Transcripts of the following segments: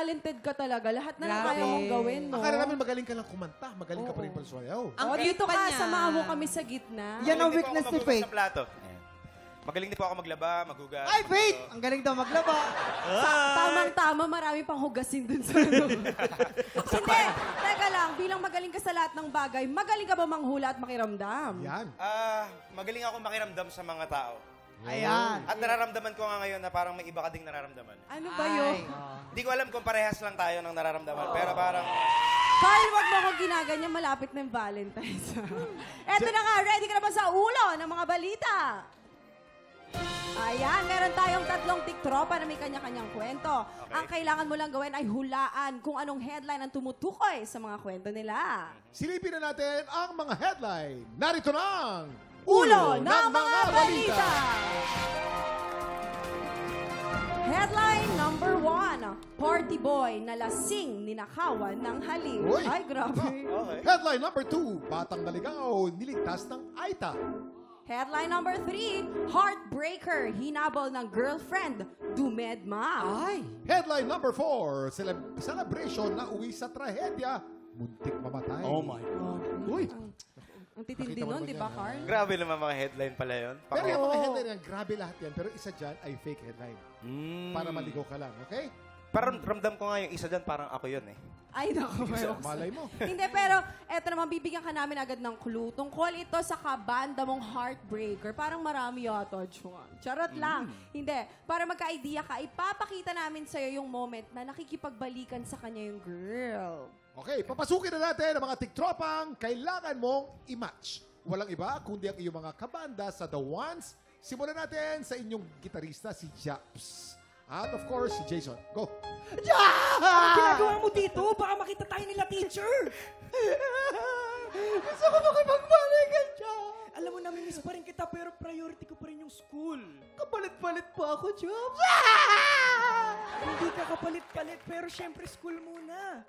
talented ka talaga. Lahat na lang kaya mong gawin, no? Akala namin magaling ka lang kumanta. Magaling ka pa rin pagsayaw. Dito ka, samahan mo kami sa gitna. Yan ang weakness ni Faith. Magaling din po ako maglaba, maghugas. Ay, Faith! Ang galing daw maglaba. Tamang-tama, marami pang hugasin dun sa ano. Hindi, teka lang, bilang magaling ka sa lahat ng bagay, magaling ka ba manghula at makiramdam? Yan. Magaling ako makiramdam sa mga tao. Ayan. At nararamdaman ko nga ngayon na parang may iba ka ding nararamdaman. Ano ba yun? Hindi ko alam kung parehas lang tayo ng nararamdaman, pero parang... Carl, wag mo akong ginaganyan, malapit na yung Valentine's. Eto na nga, ready ka na ba sa ulo ng mga balita? Ayan, meron tayong 3 tiktropa na may kanya-kanyang kwento. Okay. Ang kailangan mo lang gawin ay hulaan kung anong headline ang tumutukoy sa mga kwento nila. Silipin na natin ang mga headline. Narito na ang Ulo ng mga balita! Headline number 1, Party boy na lasing ninakawan ng halik. Uy. Ay, grabe. Okay. Headline number 2, batang naligaw, niligtas ng Aita. Headline number 3, heartbreaker, hinabol ng girlfriend, dumedma. Ay! Headline number 4, celebration na uwi sa trahedya, muntik mamatay. Oh my God. Uy! Ang titindi Nakita mo nun, naman di ba, yan, Carl? Grabe naman mga headline pala yun. Pero yung mga headline yan, grabe lahat yan. Pero isa dyan ay fake headline. Para maligaw ka lang, okay? Parang ramdam ko nga yung isa dyan, parang ako yun eh. Ay, naku. Malay mo. Hindi, pero eto naman, bibigyan ka namin agad ng clue. Tungkol ito sa kabanda mong heartbreaker. Parang marami yata, Juan. Charot lang. Hindi. Para magka-idea ka, ipapakita namin sa'yo yung moment na nakikipagbalikan sa kanya yung girl. Okay, papasukin na natin ang mga tiktropang kailangan mong i-match. Walang iba kundi ang iyong mga kabanda sa The Ones. Simulan natin sa inyong gitarista, si Japs. At of course, si Jason. Go! Anong ginagawa mo dito? Baka makita tayo nila, teacher. Gusto ko makipagbalikan siya. Alam mo, namimiss pa rin kita, pero priority ko pa rin yung school. Kapalit-palit pa ako, Jobs. Hindi ka kapalit-palit, pero syempre school muna.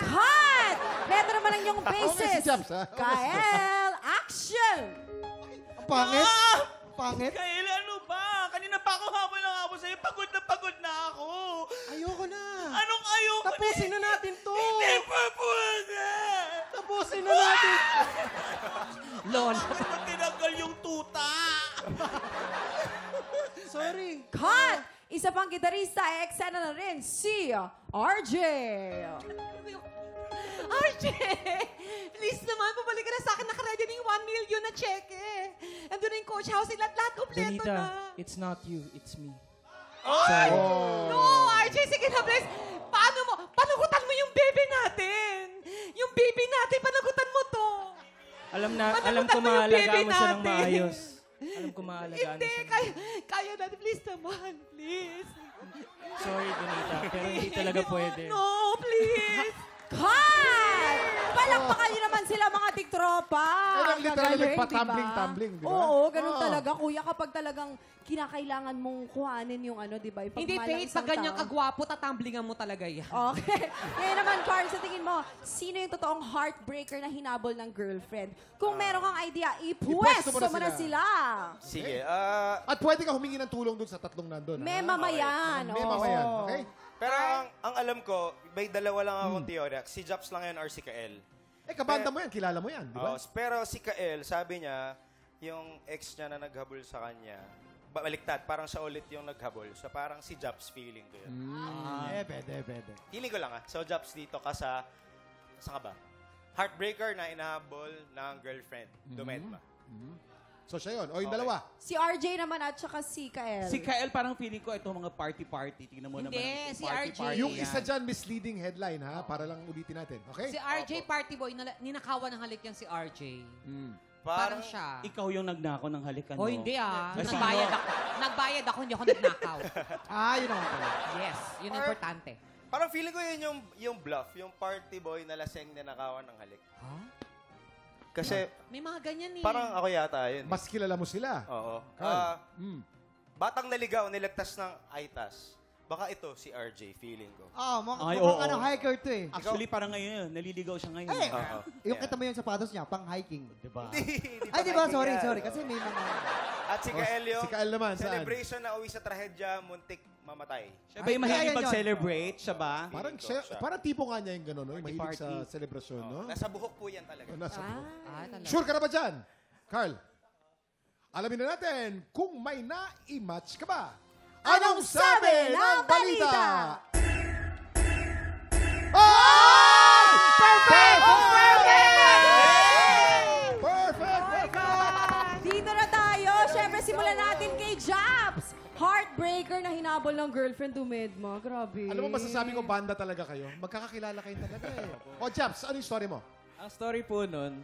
Cut! Neto naman ang iyong Okay, basis. si Japs, ha? Kael, action! Ang pangit. Pangit. Kaila, ano ba? Kanina pa ako habol ng habol sa'yo. Pagod na ako. Ayoko na. Anong ayoko Tapusin na natin to. Hindi pa pwede. Tapusin na natin. Lol. Parang tinanggal yung tuta. Sorry. Cut! Isa pang gitarista, eksena na rin si RJ. RJ! Please naman, bumalik ka na sa akin. Nakaready na yung 1 million na cheque. Andun na yung coach house. Lahat kompleto na. it's not you, it's me. No, RJ, sige na, please. Paano mo? Panagutan mo yung baby natin. Yung baby natin, panagutan mo to. Alam Panagutan ko mo yung maalagaan baby mo siya ng natin. maayos. Alam ko maalagaan mo Hindi, siya. kaya natin. Please naman, please. Sorry, Donita, pero hindi talaga pwede. No, please. Cut! Palakpakan niyo naman sila mga tiktropa. Parang literal Magaling, nagpa-tumbling-tumbling, di ba? Oo, ganun talaga. Kuya, kapag talagang kinakailangan mong kuhanin yung ano, di ba? Hindi, Faith, pag ganyan kagwapo, tatamblingan mo talaga yan. Okay. Ngayon naman, Carl, sa tingin mo, sino yung totoong heartbreaker na hinabol ng girlfriend? Kung meron kang idea, ipwesto ipwesto mo na mo na sila. Sige, At pwede ka humingi ng tulong dun sa tatlong nandun. May ha? mamayan. May oo. mamayan, okay? pero ang alam ko, may dalawa lang akong teorya. Si Japs lang yan or si Kael. Eh, kabanda mo yan, kilala mo yan, di ba? Pero si Kael, sabi niya, yung ex niya na naghabol sa kanya, baliktad, parang siya ulit yung naghabol. So parang si Japs feeling ko yun. Pwede. Feeling ko lang So Japs dito ka sa ka ba? Heartbreaker na inahabol ng girlfriend. Dumedma. So siya yun. O yung dalawa. Si RJ naman at saka si Kael. Si Kael parang feeling ko ito mga party-party. Tingnan mo Hindi, naman. si RJ. Yung isa dyan, misleading headline, ha? Para lang ulitin natin. Okay? Si RJ Party Boy, ninakawan ng halik yan si RJ. Parang Parang siya. Ikaw yung nagnako ng halikan mo. O hindi Kasi Nagbayad ako. Nagbayad ako, hindi ako nagnakaw. Yun naman pala. Yes, yun ang importante. Parang feeling ko yun yung bluff, yung party boy na laseng na nakawan ng halik. Kasi May mga ganyan eh. parang ako yata yun. Mas kilala mo sila. Oo. Carl. Batang naligaw, niligtas ng Aitas. Baka ito, si RJ, feeling ko. Ay, oo. ng hiker to eh. Actually, parang ngayon, naliligaw siya ngayon. Eh, Oo. yung kita mo yung sapatos niya, pang hiking. Diba? Hindi Ay, pa diba? kaibigan. Sorry. Kasi may mga... At si Kael yung Si Kael naman, saan? celebration na uwi sa trahedya, muntik mamatay. Siya ba yung mahilig Ayan yun. mag-celebrate? Siya ba? Parang, Feeling ko siya. parang tipo nga niya yung gano'n, no? Yung mahilig Party. sa celebration, no? Nasa buhok po yan talaga. Nasa talaga. Sure ka na ba dyan? Carl, alamin na natin kung may na-match ka ba? Anong sabi ng balita? Oh! Perfect! Perfect! Dito na tayo. Siyempre, simulan natin kay Jobs. Heartbreaker na hinabol ng girlfriend Dumedma. Grabe. Alam mo, masasabi ko, banda talaga kayo. Magkakakilala kayo talaga eh. O, Japs, ano yung story mo? Ang story po nun,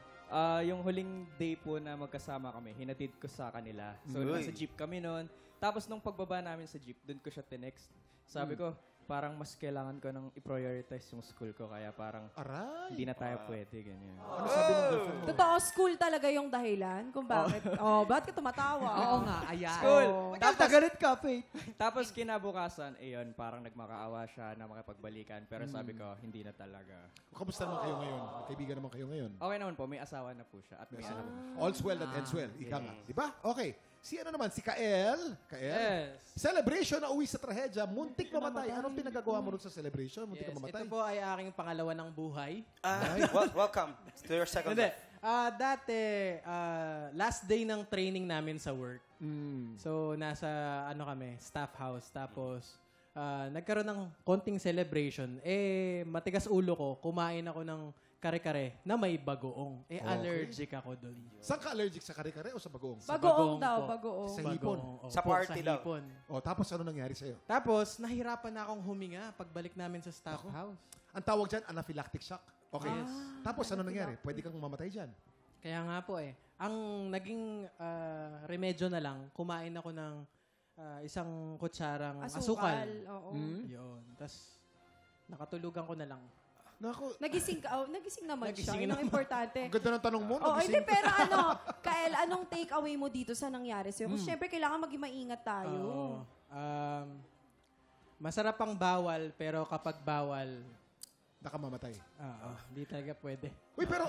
yung huling day po na magkasama kami, hinatid ko sa kanila. So, Uy. nasa jeep kami noon. Tapos, nung pagbaba namin sa jeep, doon ko siya tinext. Sabi ko, parang mas kailangan ko nang i-prioritize yung school ko. Kaya parang Aray. hindi na tayo pwede, ganyan. Ano sabi ng girlfriend mo? Totoo, school talaga yung dahilan kung bakit. Bakit ka tumatawa? Oo nga, ayan. School! Tapos, galit ka, Faith. Tapos kinabukasan, ayun, parang nagmakaawa siya na makipagbalikan. Pero sabi ko, hindi na talaga. Kamusta naman kayo ngayon? Kaibigan naman kayo ngayon. Okay naman po, may asawa na po siya. At may anak. All's well that ends well. Ika nga. Di ba? Okay. Si ano naman? Si Kael. Kael? Yes. Celebration na uwi sa trahedya. Muntik mamatay. Anong pinagagawa mo rin sa celebration? Muntik Yes, ka mamatay? ito po ay aking pangalawa ng buhay. Welcome to your second Hindi. life. Dati, last day ng training namin sa work. So, nasa staff house. Tapos, nagkaroon ng konting celebration. Matigas ulo ko. Kumain ako ng kare-kare na may bagoong. Allergic ako doon. Saan ka allergic? Sa kare-kare o sa bagoong? Bagoong daw, po. bagoong. Sa hipon. Sa party daw. hipon. O, tapos ano nangyari sa'yo? Tapos, nahirapan na akong huminga pagbalik namin sa staff house. Ang tawag dyan, anaphylactic shock. Okay. Tapos ano nangyari? Pwede kang mamatay dyan. Kaya nga po Ang naging remedyo na lang, kumain ako ng isang kutsarang asukal. Oo. Yun. Tapos, nakatulugan ko na lang. Naku, Nagising ka. Nagising naman siya. Nagising Yun ang importante. ang ganda ng tanong mo. Oh, nagising hindi, pero Kael, anong take away mo dito sa nangyari sa'yo? Kasi syempre, kailangan maging maingat tayo. Masarap ang bawal, pero kapag bawal, nakamamatay. hindi talaga pwede. Uy, pero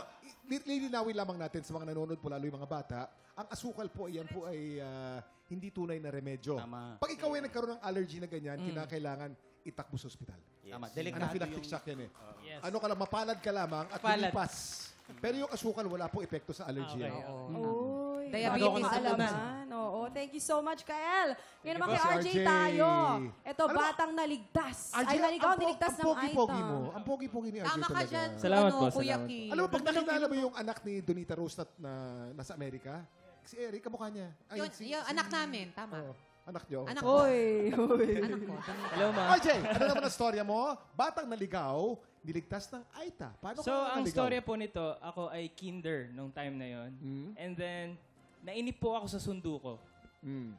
lilinawin lamang natin sa mga nanonood po, lalo yung mga bata, ang asukal po, yan po ay hindi tunay na remedyo. Tama. Pag ikaw ay nagkaroon ng allergy na ganyan, kinakailangan itakbo sa ospital. Tama. Anaphylactic shock yan eh. Yes. Ano ka lang, mapalad ka lamang at Palad. lumipas. Pero yung asukal, wala po epekto sa allergy. Okay. yan. Oy, Diabetes bago ko na naalaman. Oo, thank you so much, Kael. Ngayon naman you kay po, si RJ RJ. tayo. Ito, Ano ba? batang naligtas. RJ, Ay, naligaw, ang niligtas ng pogi-pogi Aita. mo. Ang pogi-pogi ni RJ Tama ka talaga. dyan. Salamat po, Kuya salamat. Ki. Alam mo, pag nakilala mo yung anak ni Donita Rose na nasa Amerika, si Eric, kamukha niya. Ay, Yung anak namin, tama. Oo, anak niyo. Anak ko. Oy, oy. Anak ko. Hello, ma. RJ, ano naman ang storya mo? Batang naligaw, niligtas ng Aita. Paano So, ka ang naligaw? storya po nito, ako ay kinder nung time na yon. And then, nainip po ako sa sundo ko.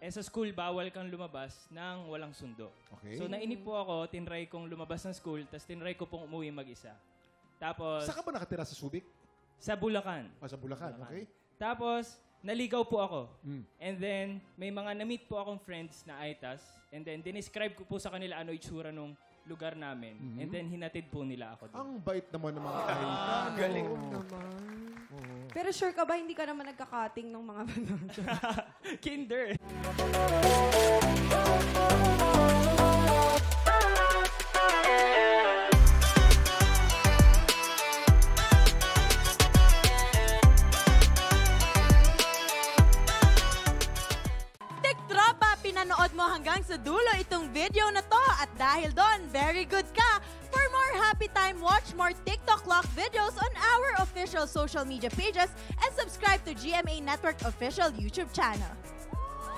Sa school, bawal kang lumabas nang walang sundo. Okay. So, nainip po ako, tinry kong lumabas ng school, tapos tinry ko pong umuwi mag-isa. Tapos, Saan ka ba nakatira sa Subic? sa Bulacan. O sa Bulacan, okay? Tapos, naligaw po ako. Mm. And then, may mga na-meet po akong friends na Aitas. And then, dinescribe ko po sa kanila ano itsura nung lugar namin. And then, hinatid po nila ako doon. Ang bait naman ng mga Aita. Galing. Pero sure ka ba, hindi ka naman nagkakating ng mga Kinder! Tiktropa, pinanood mo hanggang sa dulo itong video na to at dahil doon, very good ka. For more happy time, watch more TikTok Clock videos on our official social media pages and subscribe to GMA Network official YouTube channel.